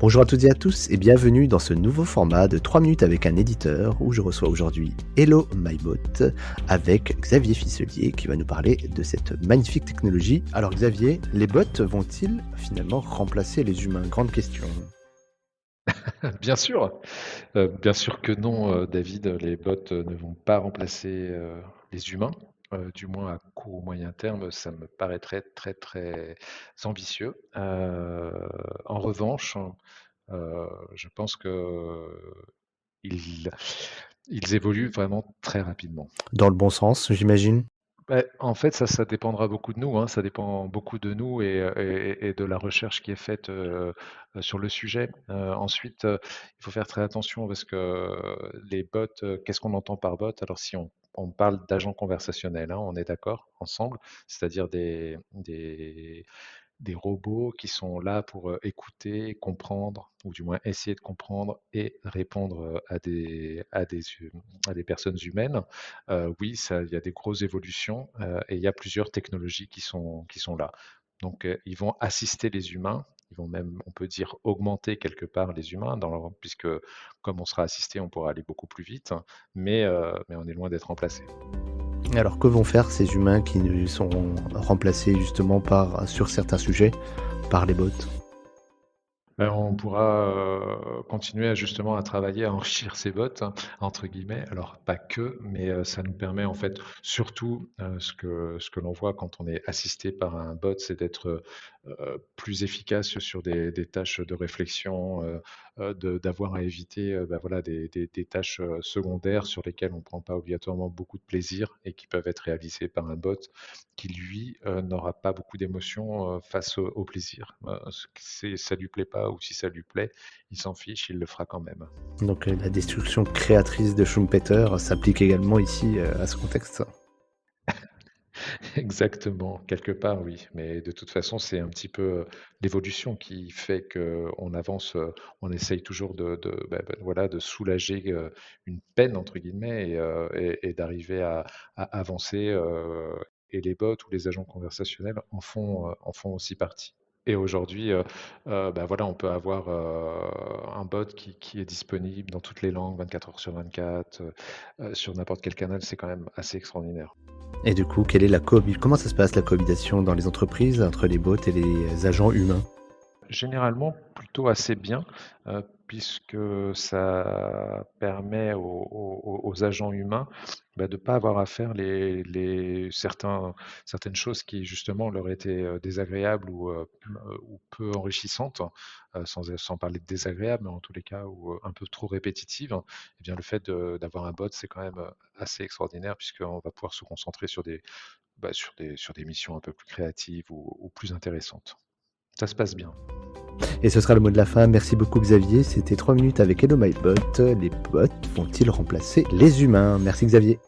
Bonjour à toutes et à tous et bienvenue dans ce nouveau format de 3 minutes avec un éditeur où je reçois aujourd'hui Hello MyBot avec Xavier Fisselier qui va nous parler de cette magnifique technologie. Alors Xavier, les bots vont-ils finalement remplacer les humains? Grande question. Bien sûr que non, David, les bots, ne vont pas remplacer, les humains, du moins à court ou moyen terme, ça me paraîtrait très, très ambitieux. En revanche, je pense qu'ils ils évoluent vraiment très rapidement. Dans le bon sens, j'imagine. En fait, ça dépendra beaucoup de nous, hein, ça dépend beaucoup de nous et de la recherche qui est faite, sur le sujet. Ensuite, il faut faire très attention parce que les bots, qu'est-ce qu'on entend par bot? Alors si on parle d'agents conversationnels, hein, on est d'accord ensemble? C'est-à-dire des robots qui sont là pour, écouter, comprendre ou du moins essayer de comprendre et répondre, à des personnes humaines. Oui, ça il y a des grosses évolutions, et il y a plusieurs technologies qui sont là. Donc, ils vont assister les humains, ils vont même, on peut dire, augmenter quelque part les humains puisque comme on sera assisté, on pourra aller beaucoup plus vite, hein, mais on est loin d'être remplacé. Alors que vont faire ces humains qui ne sont remplacés justement sur certains sujets, par les bots? On pourra, continuer à justement à travailler, à «enrichir ses bottes», hein, entre guillemets. Alors pas que, mais, ça nous permet en fait surtout, ce que l'on voit quand on est assisté par un bot, c'est d'être, plus efficace sur des tâches de réflexion, d'avoir à éviter, bah, voilà des tâches, secondaires sur lesquelles on ne prend pas obligatoirement beaucoup de plaisir et qui peuvent être réalisées par un bot qui lui, n'aura pas beaucoup d'émotions, face au plaisir. Ça lui plaît pas ou si ça lui plaît, il s'en fiche, il le fera quand même. Donc la destruction créatrice de Schumpeter s'applique également ici à ce contexte. Exactement, quelque part oui, mais de toute façon, c'est un petit peu, l'évolution qui fait qu'on avance, on essaye toujours voilà, de soulager, «une peine» entre guillemets et d'arriver à avancer, et les bots ou les agents conversationnels en font aussi partie. Et aujourd'hui, bah, voilà, on peut avoir, un bot qui est disponible dans toutes les langues 24 heures sur 24, sur n'importe quel canal, c'est quand même assez extraordinaire. Et du coup, comment ça se passe la cohabitation dans les entreprises entre les bots et les agents humains? Généralement, plutôt assez bien, puisque ça permet aux agents humains, bah, de ne pas avoir à faire certaines choses qui justement leur étaient, désagréables ou peu enrichissantes, sans parler de désagréables, mais en tous les cas ou, un peu trop répétitives. Et bien le fait d'avoir un bot, c'est quand même, assez extraordinaire puisqu'on va pouvoir se concentrer sur des missions un peu plus créatives ou plus intéressantes. Ça se passe bien. Et ce sera le mot de la fin. Merci beaucoup Xavier. C'était 3 minutes avec Hello My Bot. Les bots vont-ils remplacer les humains? Merci Xavier.